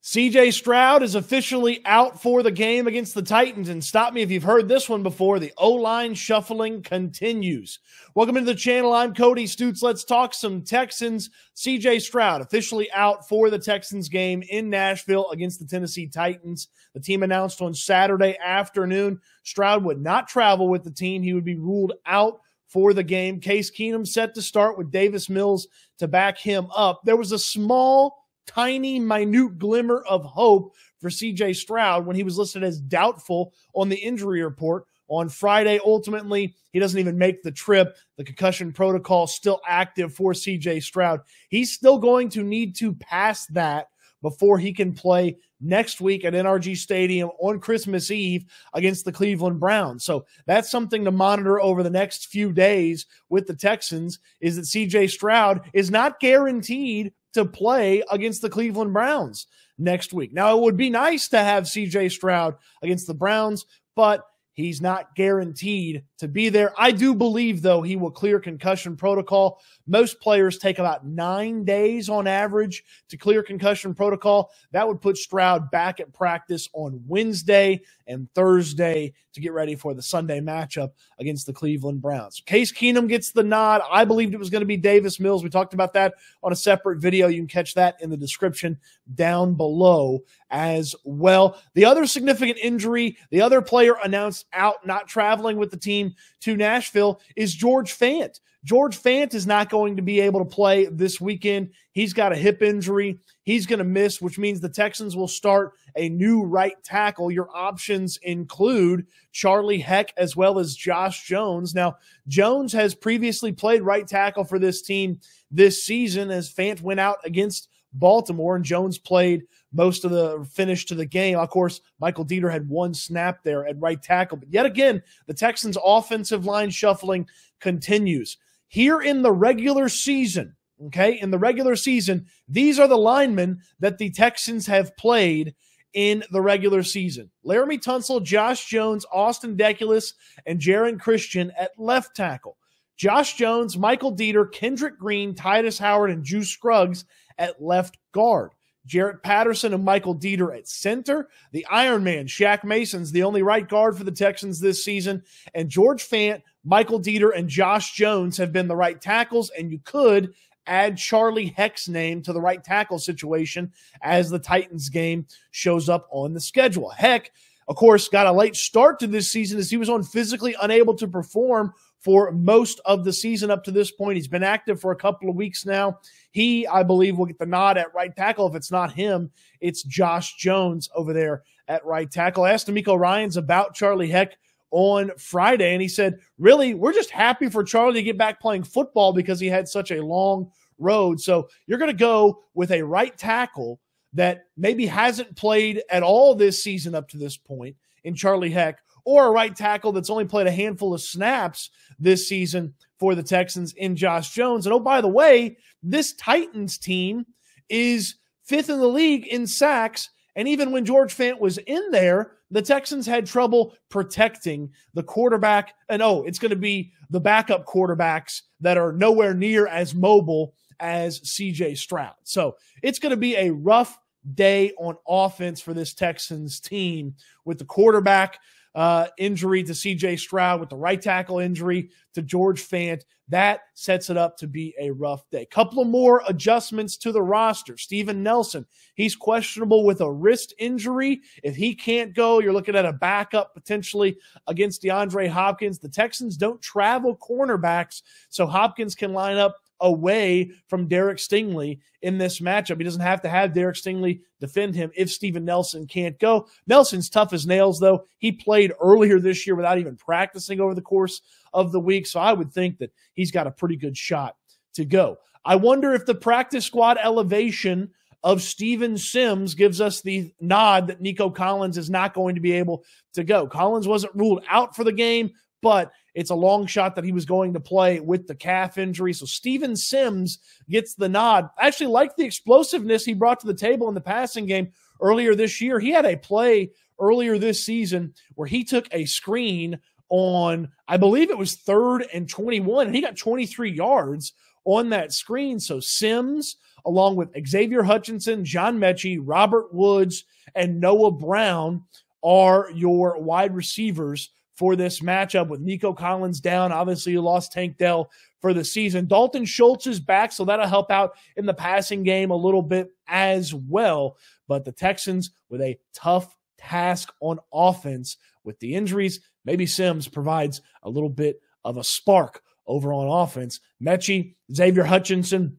CJ Stroud is officially out for the game against the Titans. And stop me if you've heard this one before. The O-line shuffling continues. Welcome into the channel. I'm Cody Stoots. Let's talk some Texans. CJ Stroud officially out for the Texans game in Nashville against the Tennessee Titans. The team announced on Saturday afternoon Stroud would not travel with the team. He would be ruled out for the game. Case Keenum set to start with Davis Mills to back him up. There was a small, tiny, minute glimmer of hope for CJ Stroud when he was listed as doubtful on the injury report on Friday. Ultimately, he doesn't even make the trip. The concussion protocol still active for CJ Stroud. He's still going to need to pass that before he can play next week at NRG Stadium on Christmas Eve against the Cleveland Browns. So that's something to monitor over the next few days with the Texans, is that CJ Stroud is not guaranteed to play against the Cleveland Browns next week. Now, it would be nice to have CJ Stroud against the Browns, but he's not guaranteed to be there. I do believe, though, he will clear concussion protocol. Most players take about 9 days on average to clear concussion protocol. That would put Stroud back at practice on Wednesday and Thursday to get ready for the Sunday matchup against the Cleveland Browns. Case Keenum gets the nod. I believed it was going to be Davis Mills. We talked about that on a separate video. You can catch that in the description down below as well. The other significant injury, the other player announced out, not traveling with the team to Nashville, is George Fant. George Fant is not going to be able to play this weekend. He's got a hip injury. He's going to miss, which means the Texans will start a new right tackle. Your options include Charlie Heck as well as Josh Jones. Now, Jones has previously played right tackle for this team this season as Fant went out against Baltimore, and Jones played most of the finish to the game. Of course, Michael Dieter had one snap there at right tackle. But yet again, the Texans' offensive line shuffling continues. Here in the regular season, okay, in the regular season, these are the linemen that the Texans have played in the regular season: Laramie Tunsil, Josh Jones, Austin Deculus, and Jaron Christian at left tackle. Josh Jones, Michael Dieter, Kendrick Green, Titus Howard, and Juice Scruggs at left guard. Jarrett Patterson and Michael Dieter at center. The Iron Man, Shaq Mason's the only right guard for the Texans this season. And George Fant, Michael Dieter, and Josh Jones have been the right tackles, and you could add Charlie Heck's name to the right tackle situation as the Titans game shows up on the schedule. Heck, of course, got a late start to this season as he was on physically unable to perform for most of the season up to this point. He's been active for a couple of weeks now. He, I believe, will get the nod at right tackle. If it's not him, it's Josh Jones over there at right tackle. I asked D'Amico Ryans about Charlie Heck on Friday, and he said, really, we're just happy for Charlie to get back playing football because he had such a long road. So you're going to go with a right tackle that maybe hasn't played at all this season up to this point in Charlie Heck, or a right tackle that's only played a handful of snaps this season for the Texans in Josh Jones. And oh, by the way, this Titans team is 5th in the league in sacks. And even when George Fant was in there, the Texans had trouble protecting the quarterback. And it's going to be the backup quarterbacks that are nowhere near as mobile as CJ Stroud. So it's going to be a rough day on offense for this Texans team with the quarterback injury to CJ Stroud, with the right tackle injury to George Fant. That sets it up to be a rough day. Couple of more adjustments to the roster. Steven Nelson, he's questionable with a wrist injury. If he can't go, you're looking at a backup potentially against DeAndre Hopkins. The Texans don't travel cornerbacks, so Hopkins can line up away from Derek Stingley in this matchup. He doesn't have to have Derek Stingley defend him if Steven Nelson can't go. Nelson's tough as nails, though. He played earlier this year without even practicing over the course of the week, so I would think that he's got a pretty good shot to go. I wonder if the practice squad elevation of Steven Sims gives us the nod that Nico Collins is not going to be able to go. Collins wasn't ruled out for the game, but it's a long shot that he was going to play with the calf injury. So Steven Sims gets the nod. I actually like the explosiveness he brought to the table in the passing game earlier this year. He had a play earlier this season where he took a screen on, I believe it was 3rd and 21, and he got 23 yards on that screen. So Sims, along with Xavier Hutchinson, John Mechie, Robert Woods, and Noah Brown are your wide receivers for this matchup with Nico Collins down. Obviously, you lost Tank Dell for the season. Dalton Schultz is back, so that'll help out in the passing game a little bit as well. But the Texans with a tough task on offense with the injuries. Maybe Sims provides a little bit of a spark over on offense. Mechie, Xavier Hutchinson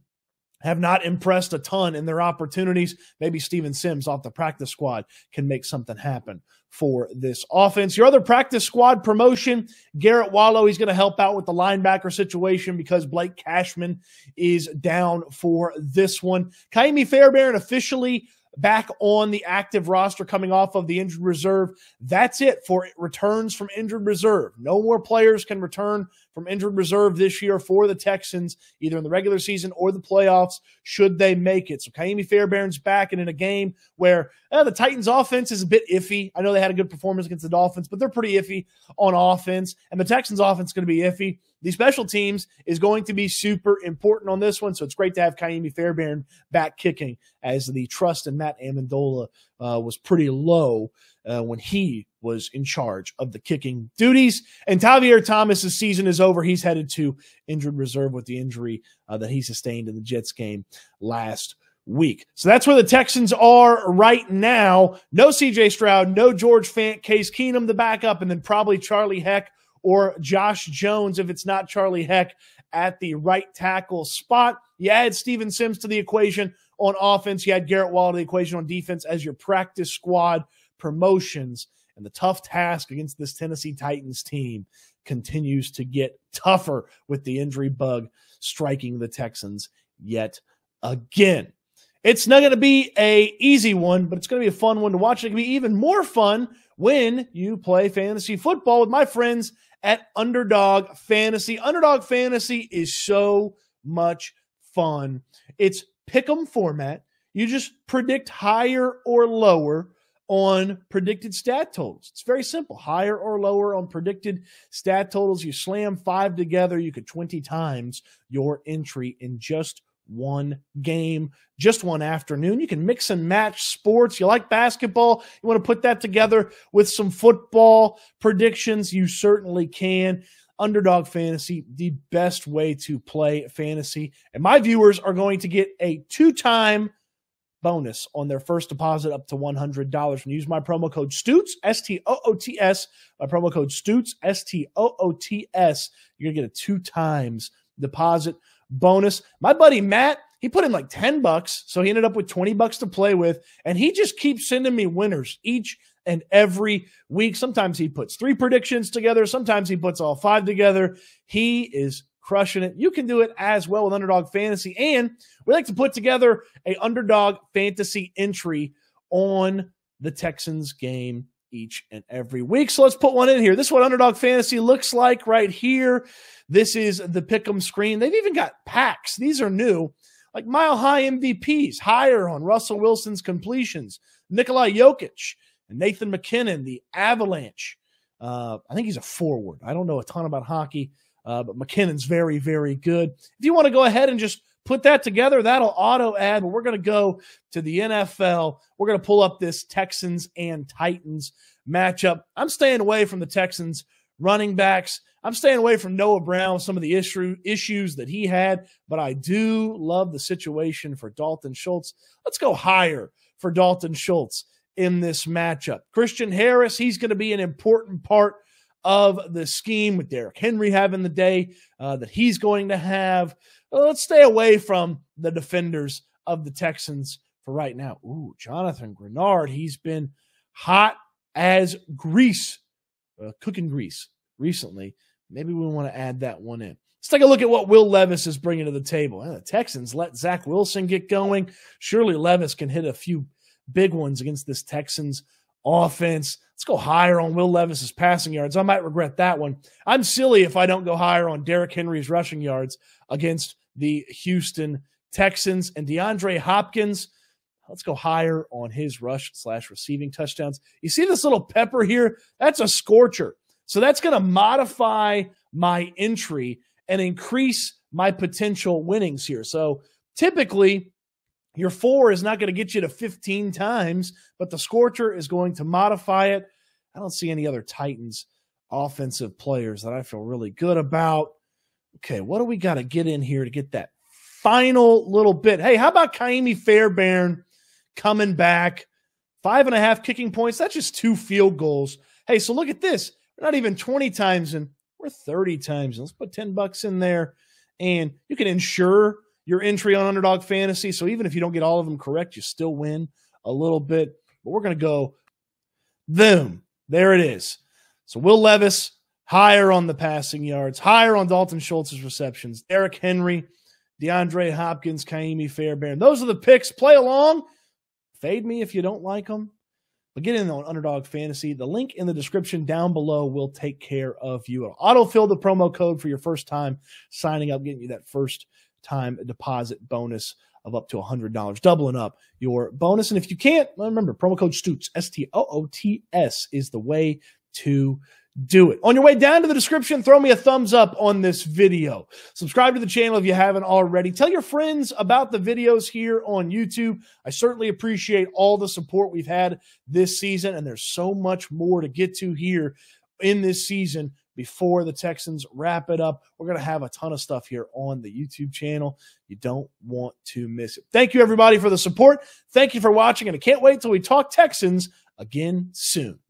have not impressed a ton in their opportunities. Maybe Steven Sims off the practice squad can make something happen for this offense. Your other practice squad promotion, Garrett Wallow, he's going to help out with the linebacker situation because Blake Cashman is down for this one. Kaimi Fairbairn officially back on the active roster coming off of the injured reserve. That's it for returns from injured reserve. No more players can return from injured reserve this year for the Texans, either in the regular season or the playoffs, should they make it. So Kaimi Fairbairn's back, and in a game where the Titans offense is a bit iffy. I know they had a good performance against the Dolphins, but they're pretty iffy on offense, and the Texans offense is going to be iffy. The special teams is going to be super important on this one, so it's great to have Kaimi Fairbairn back kicking, as the trust in Matt Amendola was pretty low when he was in charge of the kicking duties. And Tavier Thomas's season is over. He's headed to injured reserve with the injury that he sustained in the Jets game last week. So that's where the Texans are right now. No CJ Stroud, no George Fant, Case Keenum the backup, and then probably Charlie Heck or Josh Jones if it's not Charlie Heck at the right tackle spot. You add Steven Sims to the equation on offense. You add Garrett Wallow to the equation on defense as your practice squad promotions. And the tough task against this Tennessee Titans team continues to get tougher with the injury bug striking the Texans yet again. It's not going to be an easy one, but it's going to be a fun one to watch. It can be even more fun when you play fantasy football with my friends at Underdog Fantasy. Underdog Fantasy is so much fun. It's Pick'em format. You just predict higher or lower on predicted stat totals. It's very simple. Higher or lower on predicted stat totals. You slam 5 together, you could 20 times your entry in just one game, just one afternoon. You can mix and match sports. You like basketball, you want to put that together with some football predictions, you certainly can. Underdog Fantasy, the best way to play fantasy. And my viewers are going to get a 2-time bonus on their first deposit up to $100 when you use my promo code Stoots, S-T-O-O-T-S. My promo code Stoots, S-T-O-O-T-S. You're going to get a 2 times deposit bonus. My buddy Matt, he put in like $10, so he ended up with $20 to play with, and he just keeps sending me winners each and every week. Sometimes he puts 3 predictions together. Sometimes he puts all 5 together. He is crushing it. You can do it as well with Underdog Fantasy, and we like to put together a Underdog Fantasy entry on the Texans game each and every week. So let's put one in here. This is what Underdog Fantasy looks like right here. This is the Pick'em screen. They've even got packs. These are new, like Mile High MVPs, higher on Russell Wilson's completions, Nikolai Jokic, and Nathan McKinnon, the Avalanche. I think he's a forward. I don't know a ton about hockey, but McKinnon's very, very good. If you want to go ahead and just put that together, that'll auto-add, but we're going to go to the NFL. We're going to pull up this Texans and Titans matchup. I'm staying away from the Texans running backs. I'm staying away from Noah Brown, some of the issues that he had, but I do love the situation for Dalton Schultz. Let's go higher for Dalton Schultz in this matchup. Christian Harris, he's going to be an important part of the scheme with Derrick Henry having the day that he's going to have. Let's stay away from the defenders of the Texans for right now. Ooh, Jonathan Grenard, he's been hot as grease, cooking grease recently. Maybe we want to add that one in. Let's take a look at what Will Levis is bringing to the table. The Texans let Zach Wilson get going. Surely Levis can hit a few big ones against this Texans offense. Let's go higher on Will Levis's passing yards. I might regret that one. I'm silly if I don't go higher on Derrick Henry's rushing yards against the Houston Texans. And DeAndre Hopkins, let's go higher on his rush/receiving touchdowns. You see this little pepper here? That's a scorcher. So that's going to modify my entry and increase my potential winnings here. So typically, your 4 is not going to get you to 15 times, but the Scorcher is going to modify it. I don't see any other Titans offensive players that I feel really good about. Okay, what do we got to get in here to get that final little bit? Hey, how about Kaimi Fairbairn coming back? 5.5 kicking points. That's just 2 field goals. Hey, so look at this. We're not even 20 times in. We're 30 times in. Let's put $10 in there, and you can ensure your entry on Underdog Fantasy. So even if you don't get all of them correct, you still win a little bit. But we're going to go, boom. There it is. So Will Levis, higher on the passing yards, higher on Dalton Schultz's receptions, Derrick Henry, DeAndre Hopkins, Kaimi Fairbairn. Those are the picks. Play along. Fade me if you don't like them. But get in on Underdog Fantasy. The link in the description down below will take care of you. It'll autofill the promo code for your first time signing up, getting you that first time deposit bonus of up to $100, doubling up your bonus. And if you can't, remember, promo code Stoots, STOOTS, is the way to do it. On your way down to the description, throw me a thumbs up on this video. Subscribe to the channel if you haven't already. Tell your friends about the videos here on YouTube. I certainly appreciate all the support we've had this season, and there's so much more to get to here in this season before the Texans wrap it up. We're going to have a ton of stuff here on the YouTube channel. You don't want to miss it. Thank you, everybody, for the support. Thank you for watching, and I can't wait till we talk Texans again soon.